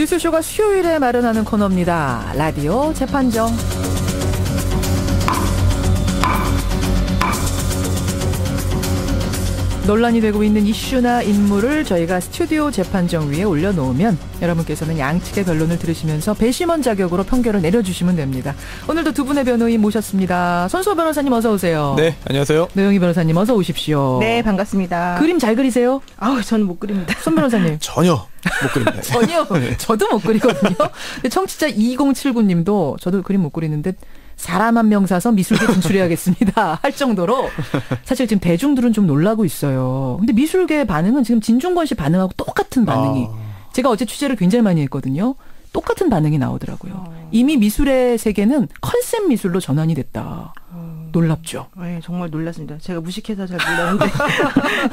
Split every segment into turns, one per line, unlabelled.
뉴스쇼가 수요일에 마련하는 코너입니다. 라디오 재판정. 논란이 되고 있는 이슈나 인물을 저희가 스튜디오 재판정 위에 올려놓으면 여러분께서는 양측의 변론을 들으시면서 배심원 자격으로 판결을 내려주시면 됩니다. 오늘도 두 분의 변호인 모셨습니다. 손수호 변호사님 어서 오세요.
네, 안녕하세요.
노영희 변호사님 어서 오십시오.
네, 반갑습니다.
그림 잘 그리세요?
아우, 저는 못 그립니다.
손 변호사님.
전혀 못 그립니다.
전혀. 저도 못 그리거든요. 근데 청취자 2079님도 저도 그림 못 그리는데 사람 한 명 사서 미술계 진출해야겠습니다. 할 정도로 사실 지금 대중들은 좀 놀라고 있어요. 근데 미술계 반응은 지금 진중권 씨 반응하고 똑같은 반응이. 제가 어제 취재를 굉장히 많이 했거든요. 똑같은 반응이 나오더라고요. 이미 미술의 세계는 컨셉 미술로 전환이 됐다. 놀랍죠?
네, 정말 놀랐습니다. 제가 무식해서 잘 몰랐는데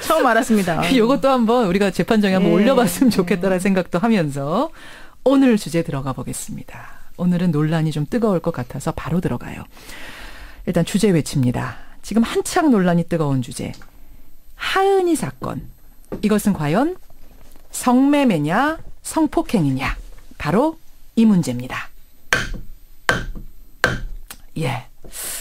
처음 알았습니다.
이것도 한번 우리가 재판정에 한번 올려봤으면 좋겠다는 생각도 하면서 오늘 주제 들어가 보겠습니다. 오늘은 논란이 좀 뜨거울 것 같아서 바로 들어가요. 일단 주제 외칩니다. 지금 한창 논란이 뜨거운 주제. 하은이 사건. 이것은 과연 성매매냐 성폭행이냐. 바로 이 문제입니다. 예.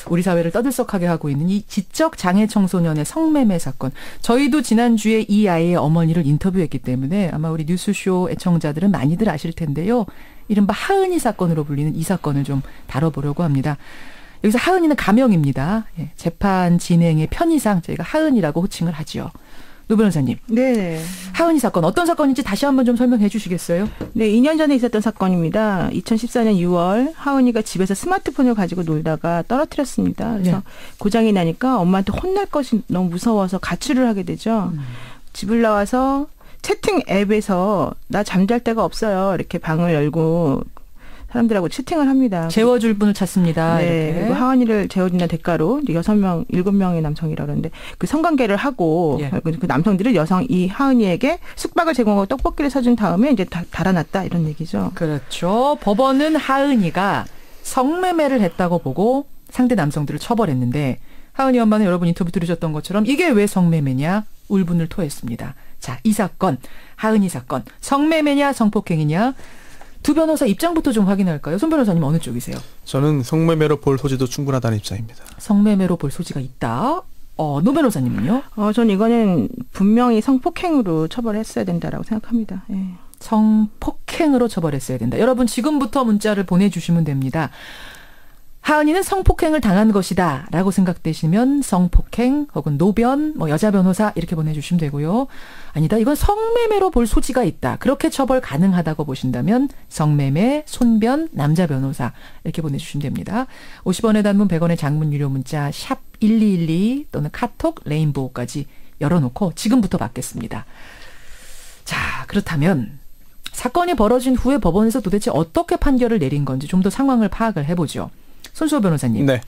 우리 사회를 떠들썩하게 하고 있는 이 지적 장애 청소년의 성매매 사건. 저희도 지난주에 이 아이의 어머니를 인터뷰했기 때문에 아마 우리 뉴스쇼 애청자들은 많이들 아실 텐데요. 이른바 하은이 사건으로 불리는 이 사건을 좀 다뤄보려고 합니다. 여기서 하은이는 가명입니다. 예, 재판 진행의 편의상 저희가 하은이라고 호칭을 하죠. 노 변호사님.
네.
하은이 사건 어떤 사건인지 다시 한번 좀 설명해 주시겠어요?
네, 2년 전에 있었던 사건입니다. 2014년 6월 하은이가 집에서 스마트폰을 가지고 놀다가 떨어뜨렸습니다. 그래서
네.
고장이 나니까 엄마한테 혼날 것이 너무 무서워서 가출을 하게 되죠. 집을 나와서 채팅 앱에서 나 잠잘 데가 없어요. 이렇게 방을 열고 사람들하고 채팅을 합니다.
재워줄 분을 찾습니다.
네.
이렇게.
그리고 하은이를 재워준다는 대가로 6명, 7명의 남성이라 그러는데 그 성관계를 하고
예.
그 남성들은 이 하은이에게 숙박을 제공하고 떡볶이를 사준 다음에 이제 달아났다 이런 얘기죠.
그렇죠. 법원은 하은이가 성매매를 했다고 보고 상대 남성들을 처벌했는데 하은이 엄마는 여러분 인터뷰 들으셨던 것처럼 이게 왜 성매매냐 울분을 토했습니다. 자, 이 사건, 하은이 사건, 성매매냐 성폭행이냐 두 변호사 입장부터 좀 확인할까요? 손 변호사님 어느 쪽이세요?
저는 성매매로 볼 소지도 충분하다는 입장입니다.
성매매로 볼 소지가 있다. 노 변호사님은요?
저는 이거는 분명히 성폭행으로 처벌했어야 된다라고 생각합니다. 예.
성폭행으로 처벌했어야 된다. 여러분 지금부터 문자를 보내주시면 됩니다. 하은이는 성폭행을 당한 것이다 라고 생각되시면 성폭행 혹은 노변 여자 변호사 이렇게 보내주시면 되고요. 아니다 이건 성매매로 볼 소지가 있다. 그렇게 처벌 가능하다고 보신다면 성매매 손변 남자 변호사 이렇게 보내주시면 됩니다. 50원의 단문 100원의 장문 유료 문자 샵 1212 또는 카톡 레인보우까지 열어놓고 지금부터 받겠습니다. 자 그렇다면 사건이 벌어진 후에 법원에서 도대체 어떻게 판결을 내린 건지 좀 더 상황을 파악을 해보죠. 손수호 변호사님.
네.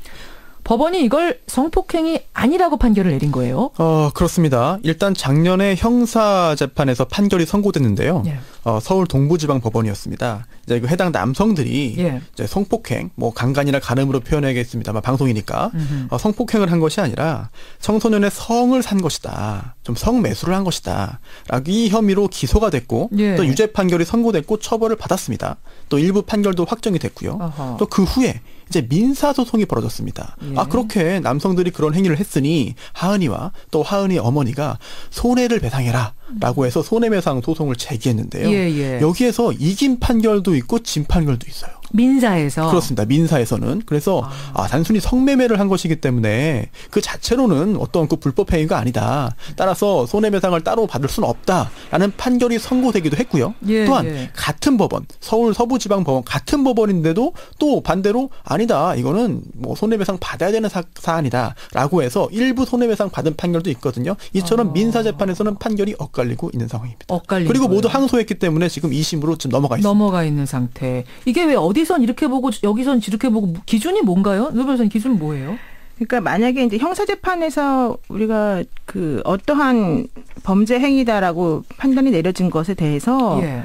법원이 이걸 성폭행이 아니라고 판결을 내린 거예요?
그렇습니다. 일단 작년에 형사재판에서 판결이 선고됐는데요.
예.
서울 동부지방법원이었습니다. 이제 그 해당 남성들이
예.
이제 성폭행, 간간이나 간음으로 표현해야겠습니다만 방송이니까 성폭행을 한 것이 아니라 청소년의 성을 산 것이다. 좀 성매수를 한 것이다. 라고 이 혐의로 기소가 됐고
예.
또 유죄 판결이 선고됐고 처벌을 받았습니다. 또 일부 판결도 확정이 됐고요. 또 그 후에 이제 민사소송이 벌어졌습니다.
예.
그렇게 남성들이 그런 행위를 했으니 하은이와 또 하은이 어머니가 손해를 배상해라 라고 해서 손해배상 소송을 제기했는데요.
예.
여기에서 이긴 판결도 있고 진 판결도 있어요.
민사에서?
그렇습니다. 민사에서는. 그래서 단순히 성매매를 한 것이기 때문에 그 자체로는 어떤 그 불법 행위가 아니다. 따라서 손해배상을 따로 받을 수는 없다라는 판결이 선고되기도 했고요.
예,
또한
예.
같은 법원, 서울 서부지방법원 같은 법원인데도 또 반대로 아니다. 이거는 손해배상 받아야 되는 사안이다라고 해서 일부 손해배상 받은 판결도 있거든요. 이처럼 민사재판에서는 판결이 엇갈리고 있는 상황입니다. 그리고 모두 항소했기 때문에 지금 2심으로 지금 넘어가 있습니다.
넘어가 있는 상태. 이게 왜 어디선 이렇게 보고 여기선 이렇게 보고 기준이 뭔가요? 노 변호사님 기준은 뭐예요?
그러니까 만약에 이제 형사재판에서 우리가 그 어떠한 범죄 행위다라고 판단이 내려진 것에 대해서
예.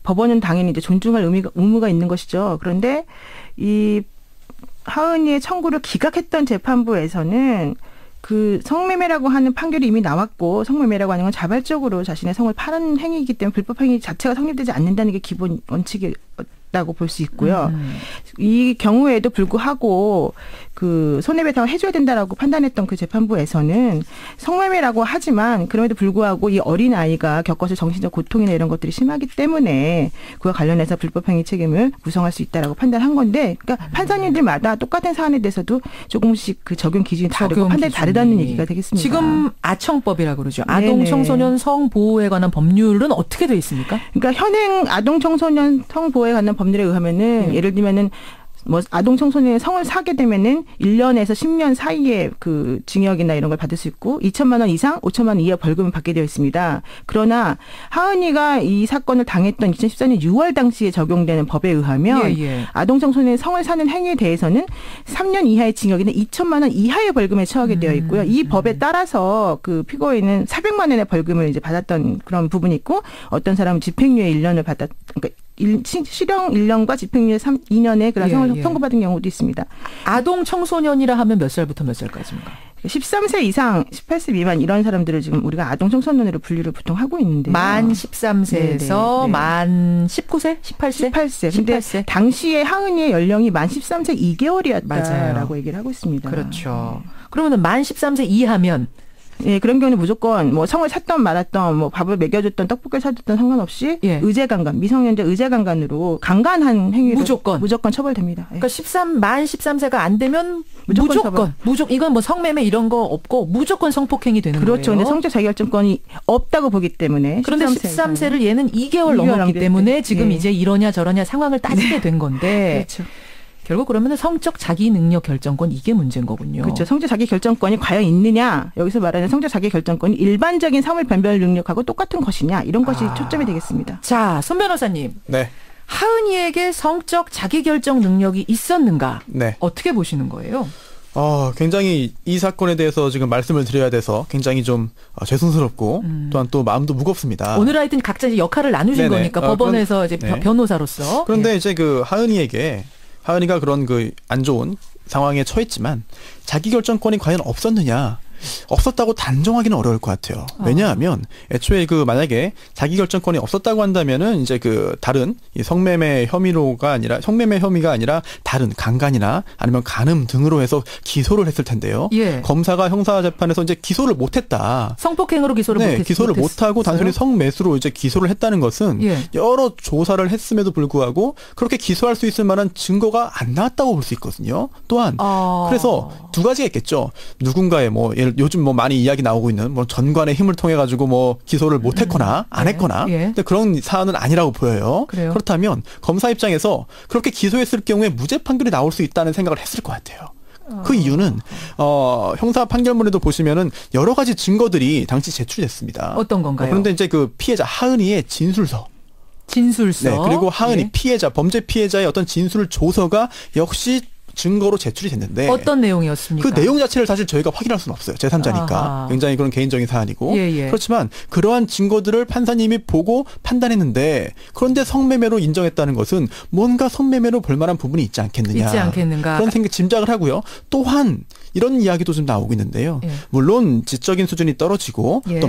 법원은 당연히 이제 존중할 의무가 있는 것이죠. 그런데 이 하은이의 청구를 기각했던 재판부에서는 그 성매매라고 하는 판결이 이미 나왔고 성매매라고 하는 건 자발적으로 자신의 성을 파는 행위이기 때문에 불법 행위 자체가 성립되지 않는다는 게 기본 원칙이라고 볼 수 있고요. 이 경우에도 불구하고 그 손해배상을 해줘야 된다라고 판단했던 그 재판부에서는 성매매라고 하지만 그럼에도 불구하고 이 어린 아이가 겪었을 정신적 고통이나 이런 것들이 심하기 때문에 그와 관련해서 불법 행위 책임을 구성할 수 있다라고 판단한 건데, 그러니까 판사님들마다 똑같은 사안에 대해서도 조금씩 그 적용 기준이 다르고 판단이 다르다는 얘기가 되겠습니다.
지금 아청법이라고 그러죠. 아동 청소년 성보호에 관한 법률은 어떻게 돼 있습니까?
그러니까 현행 아동 청소년 성보호에 관한 법률에 의하면은 예를 들면은 뭐 아동 청소년의 성을 사게 되면은 1년에서 10년 사이에 그 징역이나 이런 걸 받을 수 있고 2천만 원 이상 5천만 원 이하 벌금을 받게 되어 있습니다. 그러나 하은이가 이 사건을 당했던 2014년 6월 당시에 적용되는 법에 의하면 아동 청소년의 성을 사는 행위에 대해서는 3년 이하의 징역이나 2천만 원 이하의 벌금에 처하게 되어 있고요. 이 법에 따라서 그 피고인은 400만 원의 벌금을 이제 받았던 그런 부분이 있고, 어떤 사람은 집행유예 1년을 그러니까 실형 1년과 집행유예 2년의 그런 선고받은 경우도 있습니다.
아동 청소년이라 하면 몇 살부터 몇 살까지입니까?
13세 이상 18세 미만 이런 사람들을 지금 우리가 아동 청소년으로 분류를 보통 하고 있는데요.
만 13세에서 만 19세? 18세?
18세. 근데 18세. 당시에 하은이의 연령이 만 13세 2개월이었다라고 얘기를 하고 있습니다.
그렇죠. 그러면 만 13세 이하면
예, 그런 경우는 무조건 뭐 성을 샀던 말았던 뭐 밥을 먹여줬던 떡볶이를 사줬던 상관없이 의제강간, 미성년자 의제강간으로 강간한 행위로 무조건 처벌됩니다. 예.
그러니까 만 13세가 안 되면 무조건 이건 뭐 성매매 이런 거 없고 무조건 성폭행이 되는 거예요.
그렇죠. 근데 성적 자기결정권이 없다고 보기 때문에.
그런데 13세를 얘는 2개월 넘었기 때문에 지금 이제 이러냐 저러냐 상황을 따지게 된 건데. 그렇죠. 결국 그러면 성적 자기 능력 결정권 이게 문제인 거군요.
그렇죠. 성적 자기 결정권이 과연 있느냐. 여기서 말하는 성적 자기 결정권이 일반적인 사물 변별 능력하고 똑같은 것이냐. 이런 것이 초점이 되겠습니다.
자, 손 변호사님.
네.
하은이에게 성적 자기 결정 능력이 있었는가?
네.
어떻게 보시는 거예요?
굉장히 이 사건에 대해서 지금 말씀을 드려야 돼서 굉장히 좀 죄송스럽고 또한 또 마음도 무겁습니다.
오늘 하여튼 각자 이제 역할을 나누신 거니까 법원에서 이제 변호사로서.
그런데 이제 그 하은이가 그런 그 안 좋은 상황에 처했지만 자기결정권이 과연 없었느냐? 없었다고 단정하기는 어려울 것 같아요. 왜냐하면 애초에 그 만약에 자기결정권이 없었다고 한다면은 이제 그 다른 이 성매매 혐의가 아니라 다른 강간이나 아니면 간음 등으로 해서 기소를 했을 텐데요. 검사가 형사 재판에서 이제 기소를 못했다.
성폭행으로
기소를 못하고 단순히 성매수로 이제 기소를 했다는 것은 여러 조사를 했음에도 불구하고 그렇게 기소할 수 있을 만한 증거가 안 나왔다고 볼 수 있거든요. 또한 그래서 두 가지가 있겠죠. 누군가의 뭐 요즘 뭐 많이 이야기 나오고 있는 뭐 전관의 힘을 통해 가지고 뭐 기소를 못했거나 안 했거나 근데 그런 사안은 아니라고 보여요.
그래요?
그렇다면 검사 입장에서 그렇게 기소했을 경우에 무죄 판결이 나올 수 있다는 생각을 했을 것 같아요. 그 이유는 형사 판결문에도 보시면은 여러 가지 증거들이 당시 제출됐습니다.
어떤 건가요?
그런데 이제 그 피해자 하은이의 진술서. 네, 그리고 하은이 범죄 피해자의 어떤 진술 조서가 역시 증거로 제출이 됐는데
어떤 내용이었습니까?
그 내용 자체를 사실 저희가 확인할 수는 없어요. 제3자니까. 굉장히 그런 개인적인 사안이고. 그렇지만 그러한 증거들을 판사님이 보고 판단했는데 그런데 성매매로 인정했다는 것은 뭔가 성매매로 볼 만한 부분이 있지 않겠는가. 그런 짐작을 하고요. 또한 이런 이야기도 좀 나오고 있는데요. 물론 지적인 수준이 떨어지고 또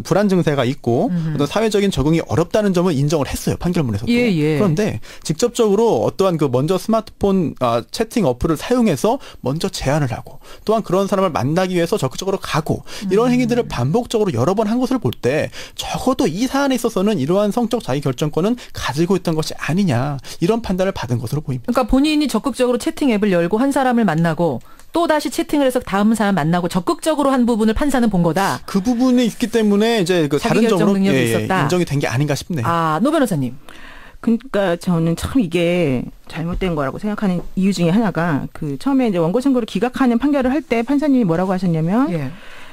불안 증세가 있고 어떤 사회적인 적응이 어렵다는 점을 인정을 했어요. 판결문에서도. 그런데 직접적으로 어떠한 그 먼저 스마트폰 채팅 어플을 사용해서 먼저 제안을 하고 또한 그런 사람을 만나기 위해서 적극적으로 가고 이런 행위들을 반복적으로 여러 번 한 것을 볼 때 적어도 이 사안에 있어서는 이러한 성적 자기결정권은 가지고 있던 것이 아니냐 이런 판단을 받은 것으로 보입니다.
그러니까 본인이 적극적으로 채팅 앱을 열고 한 사람을 만나고 또 다시 채팅을 해서 다음 사람 만나고 적극적으로 한 부분을 판사는 본 거다.
그 부분이 있기 때문에 이제 그 다른 점으로 인정이 된 게 아닌가 싶네요.
노 변호사님.
그러니까 저는 참 이게 잘못된 거라고 생각하는 이유 중에 하나가 그 처음에 이제 원고 선고를 기각하는 판결을 할 때 판사님이 뭐라고 하셨냐면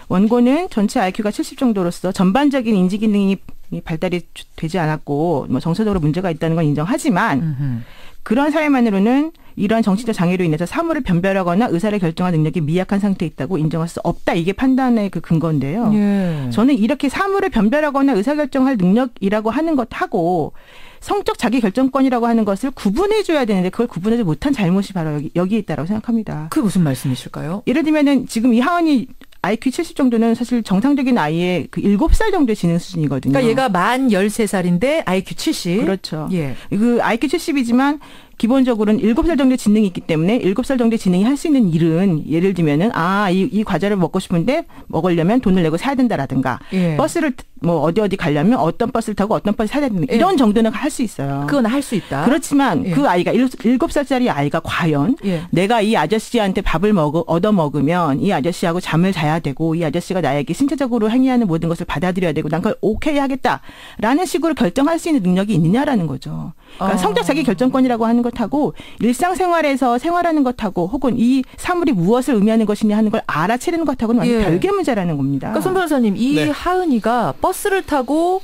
원고는 전체 IQ가 70 정도로서 전반적인 인지 기능이 발달이 되지 않았고 뭐 정서적으로 문제가 있다는 건 인정하지만 그런 사회만으로는 이러한 정신적 장애로 인해서 사물을 변별하거나 의사를 결정할 능력이 미약한 상태에 있다고 인정할 수 없다. 이게 판단의 그 근거인데요. 저는 이렇게 사물을 변별하거나 의사결정할 능력이라고 하는 것하고 성적 자기결정권이라고 하는 것을 구분해줘야 되는데 그걸 구분하지 못한 잘못이 바로 여기에 있다고 생각합니다.
그게 무슨 말씀이실까요?
예를 들면은 지금 이 하은이 IQ 70 정도는 사실 정상적인 아이의 그 7살 정도의 지능 수준이거든요.
그러니까 얘가 만 13살인데 IQ 70.
그렇죠.
예.
그 IQ 70이지만 기본적으로는 7살 정도의 지능이 있기 때문에 7살 정도의 지능이 할 수 있는 일은 예를 들면은 이 과자를 먹고 싶은데 먹으려면 돈을 내고 사야 된다라든가
예.
버스를 뭐 어디 가려면 어떤 버스를 타고 어떤 버스 사야 된다. 이런 정도는 할 수 있어요.
그건 할 수 있다.
그렇지만
예.
그 아이가 7살짜리 아이가 과연
예.
내가 이 아저씨한테 밥을 얻어 먹으면 이 아저씨하고 잠을 자야 되고 이 아저씨가 나에게 신체적으로 행위하는 모든 것을 받아들여야 되고 난 그걸 오케이 하겠다라는 식으로 결정할 수 있는 능력이 있느냐라는 거죠. 그러니까 성적 자기 결정권이라고 하는 것하고 일상생활에서 생활하는 것하고 혹은 이 사물이 무엇을 의미하는 것이냐 하는 걸 알아채는 것하고는 완전
예.
별개 문제라는 겁니다.
그러니까 손 변호사님, 이
네.
하은이가 버스를 타고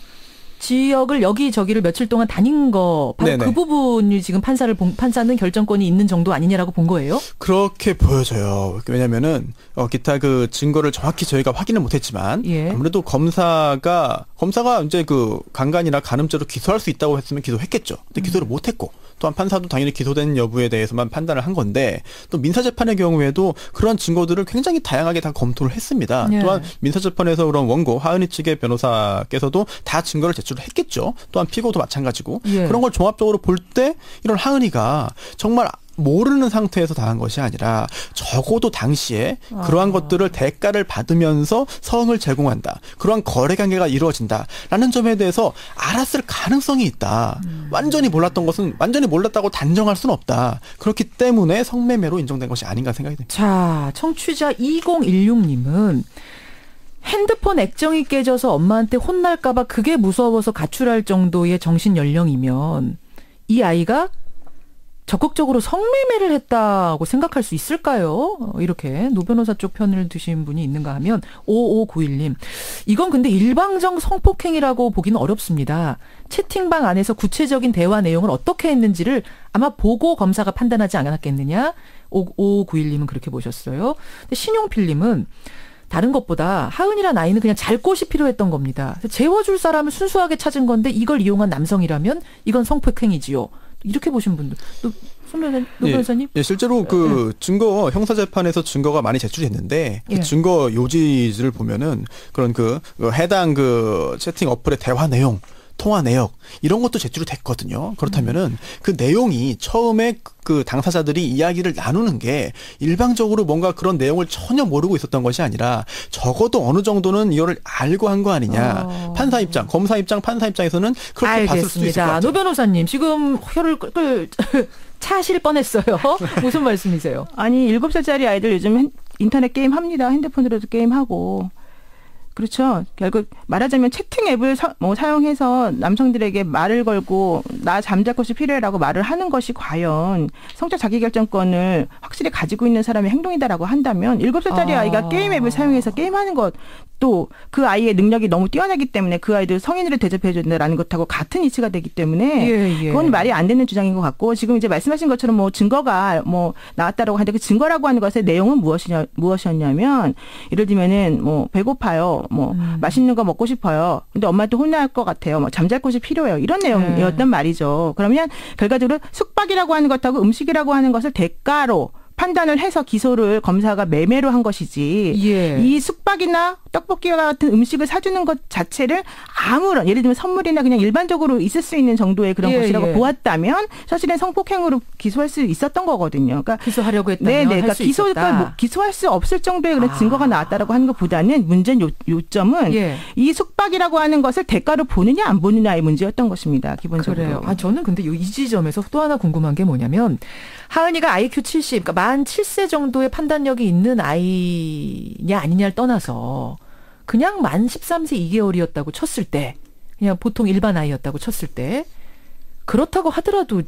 지역을 여기저기를 며칠 동안 다닌 거 바로
네네.
그 부분이 지금 판사는 결정권이 있는 정도 아니냐라고 본 거예요?
그렇게 보여져요. 왜냐면은 기타 그 증거를 정확히 저희가 확인을 못했지만
예.
아무래도 검사가 이제 그 강간이나 간음죄로 기소할 수 있다고 했으면 기소했겠죠. 근데 기소를 못했고 또한 판사도 당연히 기소된 여부에 대해서만 판단을 한 건데 또 민사재판의 경우에도 그런 증거들을 굉장히 다양하게 다 검토를 했습니다.
예.
또한 민사재판에서 그런 원고 하은이 측의 변호사께서도 다 증거를 제출을 했겠죠. 또한 피고도 마찬가지고
예.
그런 걸 종합적으로 볼 때 이런 하은이가 정말 모르는 상태에서 당한 것이 아니라 적어도 당시에 그러한 것들을 대가를 받으면서 성을 제공한다. 그러한 거래 관계가 이루어진다라는 점에 대해서 알았을 가능성이 있다. 완전히 몰랐던 것은 완전히 몰랐다고 단정할 수는 없다. 그렇기 때문에 성매매로 인정된 것이 아닌가 생각이 듭니다.
자, 청취자 2016님은 핸드폰 액정이 깨져서 엄마한테 혼날까봐 그게 무서워서 가출할 정도의 정신 연령이면 이 아이가 적극적으로 성매매를 했다고 생각할 수 있을까요? 이렇게 노 변호사 쪽 편을 드신 분이 있는가 하면 5591님. 이건 근데 일방적 성폭행이라고 보기는 어렵습니다. 채팅방 안에서 구체적인 대화 내용을 어떻게 했는지를 아마 보고 검사가 판단하지 않았겠느냐? 5591님은 그렇게 보셨어요. 근데 신용필님은 다른 것보다 하은이란 아이는 그냥 잘 곳이 필요했던 겁니다. 재워줄 사람을 순수하게 찾은 건데 이걸 이용한 남성이라면 이건 성폭행이지요. 이렇게 보신 분들. 노 변호사님?
예, 실제로 그 증거 형사재판에서 증거가 많이 제출됐는데 그
예.
증거 요지를 보면은 그런 그 해당 그 채팅 어플의 대화 내용, 통화 내역 이런 것도 제출이 됐거든요. 그렇다면은 그 내용이 처음에 그 당사자들이 이야기를 나누는 게 일방적으로 뭔가 그런 내용을 전혀 모르고 있었던 것이 아니라 적어도 어느 정도는 이거를 알고 한 거 아니냐. 판사 입장, 검사 입장, 판사 입장에서는 그렇게 봤을 수도 있을 것
알겠습니다.
같아요.
노 변호사님 지금 혀를 끌 차실 뻔했어요. 무슨 말씀이세요?
아니 7살짜리 아이들 요즘 인터넷 게임 합니다. 핸드폰으로도 게임하고. 그렇죠. 결국 말하자면 채팅 앱을 사용해서 남성들에게 말을 걸고 나 잠잘 곳이 필요해라고 말을 하는 것이 과연 성적 자기결정권을 확실히 가지고 있는 사람의 행동이다라고 한다면 7살짜리 아이가 게임 앱을 사용해서 게임하는 것도 그 아이의 능력이 너무 뛰어나기 때문에 그 아이들 성인으로 대접해 준다라는 것하고 같은 이치가 되기 때문에
예.
그건 말이 안 되는 주장인 것 같고 지금 이제 말씀하신 것처럼 뭐 증거가 뭐 나왔다라고 하는데 그 증거라고 하는 것의 내용은 무엇이었냐면 예를 들면은 뭐 배고파요. 뭐 맛있는 거 먹고 싶어요. 근데 엄마한테 혼날 것 같아요. 뭐 잠잘 곳이 필요해요. 이런 내용이었단 말이죠. 그러면 결과적으로 숙박이라고 하는 것하고 음식이라고 하는 것을 대가로 판단을 해서 기소를 검사가 매매로 한 것이지
예.
이 숙박이나 떡볶이와 같은 음식을 사주는 것 자체를 아무런 예를 들면 선물이나 그냥 일반적으로 있을 수 있는 정도의 그런 것이라고 보았다면 사실은 성폭행으로 기소할 수 있었던 거거든요. 그러니까
기소하려고 했다면
네네, 그러니까
할 수 있었다.
기소할 수 없을 정도의 그런 증거가 나왔다라고 하는 것보다는 문제는 요점은 이 숙박이라고 하는 것을 대가로 보느냐 안 보느냐의 문제였던 것입니다. 기본적으로.
그래요. 저는 근데 이 지점에서 또 하나 궁금한 게 뭐냐면 하은이가 IQ 70, 그러니까 만 7세 정도의 판단력이 있는 아이냐 아니냐를 떠나서 그냥 만 13세 2개월이었다고 쳤을 때 그냥 보통 일반 아이였다고 쳤을 때 그렇다고 하더라도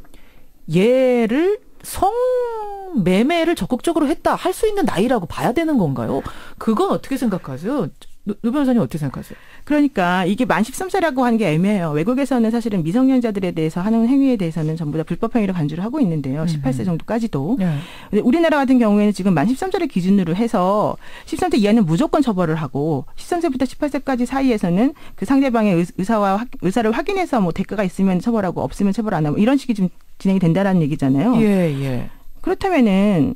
얘를 성매매를 적극적으로 했다 할 수 있는 나이라고 봐야 되는 건가요? 그건 어떻게 생각하세요? 노 변호사님 어떻게 생각하세요?
그러니까 이게 만 13세라고 하는 게 애매해요. 외국에서는 사실은 미성년자들에 대해서 하는 행위에 대해서는 전부 다 불법 행위로 간주를 하고 있는데요. 18세 정도까지도.
네.
근데 우리나라 같은 경우에는 지금 만 13세를 기준으로 해서 13세 이하는 무조건 처벌을 하고 13세부터 18세까지 사이에서는 그 상대방의 의사를 확인해서 뭐 대가가 있으면 처벌하고 없으면 처벌 안 하고 이런 식이 좀 진행이 된다라는 얘기잖아요.
예.
그렇다면은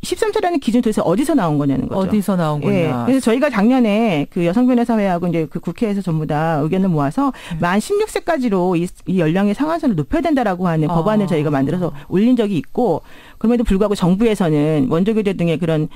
13세라는 기준 도대체 어디서 나온 거냐는 거죠.
어디서 나온 거냐.
예. 그래서 저희가 작년에 그 여성변호사회하고 이제 그 국회에서 전부 다 의견을 모아서 만 16세까지로 이 연령의 상한선을 높여야 된다라고 하는 법안을 저희가 만들어서 올린 적이 있고, 그럼에도 불구하고 정부에서는 원조교제 등의 그런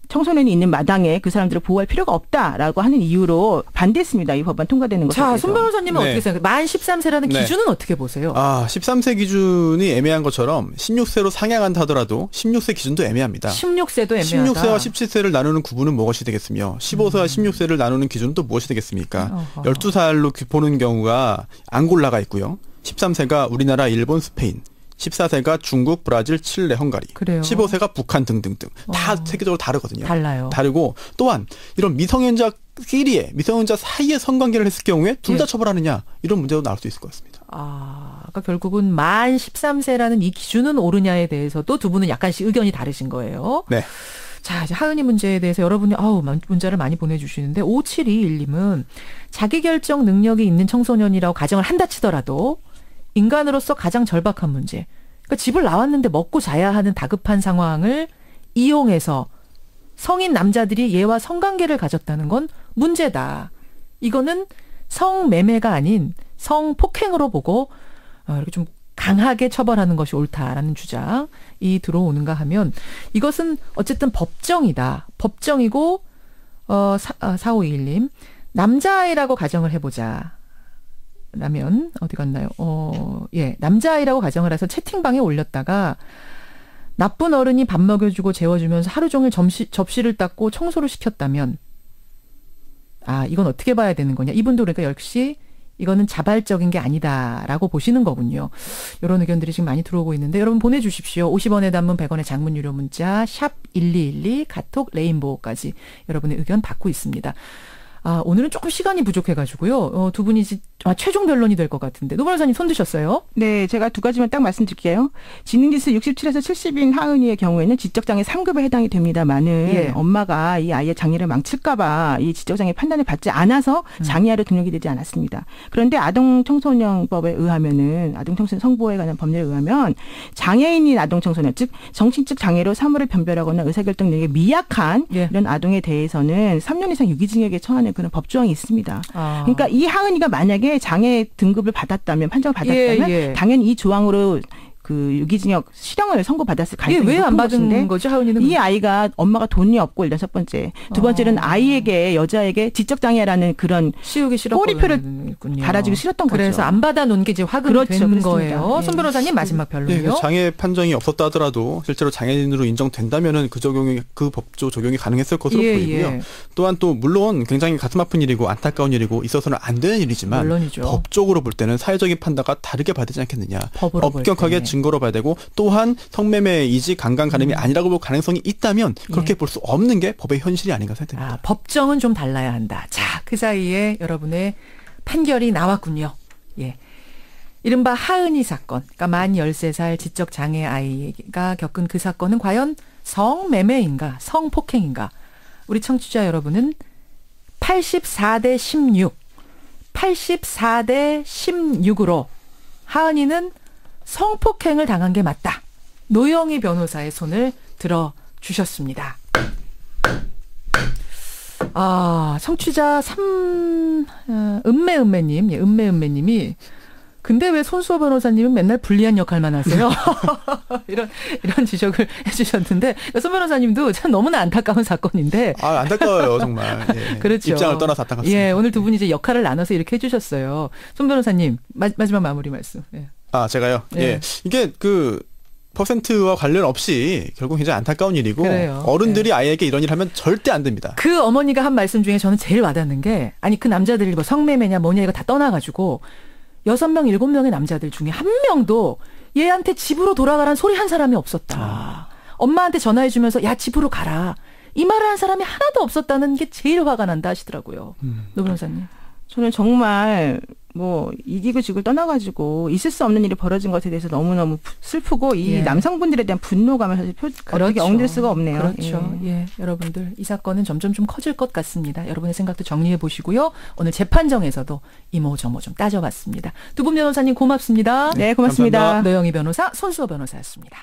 청소년이 있는 마당에 그 사람들을 보호할 필요가 없다라고 하는 이유로 반대했습니다. 이 법안 통과되는 것에 대해서.
자, 손 변호사님은
네.
어떻게 생각해요? 만 13세라는
네.
기준은 어떻게 보세요?
13세 기준이 애매한 것처럼 16세로 상향한다 하더라도 16세 기준도 애매합니다.
16세도 애매하다.
16세와 17세를 나누는 구분은 무엇이 되겠으며 15세와 16세를 나누는 기준은 또 무엇이 되겠습니까?
어허.
12살로 보는 경우가 앙골라가 있고요. 13세가 우리나라, 일본, 스페인. 14세가 중국, 브라질, 칠레, 헝가리.
그래요.
15세가 북한 등등등. 다 세계적으로 다르거든요.
달라요.
다르고 또한 이런 미성년자 사이에 성관계를 했을 경우에 둘 다
예.
처벌하느냐 이런 문제도 나올 수 있을 것 같습니다.
그러니까 결국은 만 13세라는 이 기준은 옳으냐에 대해서도 두 분은 약간씩 의견이 다르신 거예요.
네.
자, 이제 하은이 문제에 대해서 여러분이 문자를 많이 보내주시는데 5721님은 자기결정 능력이 있는 청소년이라고 가정을 한다 치더라도 인간으로서 가장 절박한 문제. 그러니까 집을 나왔는데 먹고 자야 하는 다급한 상황을 이용해서 성인 남자들이 얘와 성관계를 가졌다는 건 문제다. 이거는 성매매가 아닌 성폭행으로 보고 이렇게 좀 강하게 처벌하는 것이 옳다라는 주장이 들어오는가 하면 이것은 어쨌든 법정이다. 법정이고 4521님 남자아이라고 가정을 해보자. 라면 어디 갔나요? 남자아이라고 가정을 해서 채팅방에 올렸다가 나쁜 어른이 밥 먹여주고 재워주면서 하루 종일 접시를 닦고 청소를 시켰다면 이건 어떻게 봐야 되는 거냐. 이분도 그러니까 역시 이거는 자발적인 게 아니다라고 보시는 거군요. 이런 의견들이 지금 많이 들어오고 있는데 여러분 보내주십시오. 50원의 단문 100원의 장문 유료 문자 샵 1212 카톡 레인보우까지 여러분의 의견 받고 있습니다. 오늘은 조금 시간이 부족해가지고요. 두 분이 최종 변론이 될 것 같은데. 노 변호사님 손 드셨어요?
네, 제가 두 가지만 딱 말씀드릴게요. 지능지수 67에서 70인 하은이의 경우에는 지적장애 3급에 해당이 됩니다만은 엄마가 이 아이의 장애를 망칠까봐 이 지적장애 판단을 받지 않아서 장애아로 등록이 되지 않았습니다. 그런데 아동청소년법에 의하면은 아동청소년 성보호에 관한 법률에 의하면 장애인인 아동청소년 즉 정신적 장애로 사물을 변별하거나 의사결정 능력이 미약한 이런 아동에 대해서는 3년 이상 유기징역에 처하는 그런 법조항이 있습니다. 그러니까 이 하은이가 만약에 장애 등급을 받았다면 판정을 받았다면 당연히 이 조항으로 그 유기징역 실형을 선고받았을 가능성이
왜 안
높은
받은
것인데
거죠? 하은이는
이 아이가 엄마가 돈이 없고 일단 첫 번째, 두 번째는 아이에게 여자에게 지적장애라는 그런
씌우기 싫었군요.
꼬리표를 달아주기 싫었던 거죠.
그래서 안 받아놓은 게 이제 화근이 된 거예요. 손 변호사님 마지막 변론이요.
장애 판정이 없었다 하더라도 실제로 장애인으로 인정된다면은 그 법조 적용이 가능했을 것으로 보이고요. 또한 또 물론 굉장히 가슴 아픈 일이고 안타까운 일이고 있어서는 안 되는 일이지만
물론이죠.
법적으로 볼 때는 사회적인 판단과 다르게 봐야 되지 않겠느냐. 엄격하게 증거로 봐야 되고 또한 성매매이지 강간가늠이 아니라고 볼 가능성이 있다면 그렇게 볼 수 없는 게 법의 현실이 아닌가 생각됩니다.
법정은 좀 달라야 한다. 자, 그 사이에 여러분의 판결이 나왔군요. 예. 이른바 하은이 사건, 그러니까 만 13살 지적장애 아이가 겪은 그 사건은 과연 성매매인가 성폭행인가. 우리 청취자 여러분은 84대 16, 84대 16으로 하은이는 성폭행을 당한 게 맞다. 노영희 변호사의 손을 들어주셨습니다. 청취자 은매님이 근데 왜 손수호 변호사님은 맨날 불리한 역할만 하세요? 이런 지적을 해주셨는데 손 변호사님도 참 너무나 안타까운 사건인데.
안타까워요 정말. 예.
그렇죠.
입장을 떠나서 안타깝습니다.
예, 오늘 두 분이 이제 역할을 나눠서 이렇게 해주셨어요. 손 변호사님 마지막 마무리 말씀. 예.
제가요. 예. 이게 퍼센트와 관련 없이 결국 굉장히 안타까운 일이고
그래요.
어른들이 아이에게 이런 일 하면 절대 안 됩니다.
그 어머니가 한 말씀 중에 저는 제일 와닿는 게 그 남자들이 뭐 성매매냐 뭐냐 이거 다 떠나가지고 6명, 7명의 남자들 중에 한 명도 얘한테 집으로 돌아가라는 소리 한 사람이 없었다. 엄마한테 전화해주면서 야 집으로 가라. 이 말을 한 사람이 하나도 없었다는 게 제일 화가 난다 하시더라고요. 노 변호사님.
저는 정말 이기고 지고 떠나가지고 있을 수 없는 일이 벌어진 것에 대해서 너무너무 슬프고 이 남성분들에 대한 분노감을 사실 어떻게 엉들 수가 없네요.
그렇죠. 예. 여러분들 이 사건은 점점 좀 커질 것 같습니다. 여러분의 생각도 정리해 보시고요. 오늘 재판정에서도 이모저모 좀 따져봤습니다. 두 분 변호사님 고맙습니다.
네, 고맙습니다.
감사합니다.
노영희 변호사, 손수호 변호사였습니다.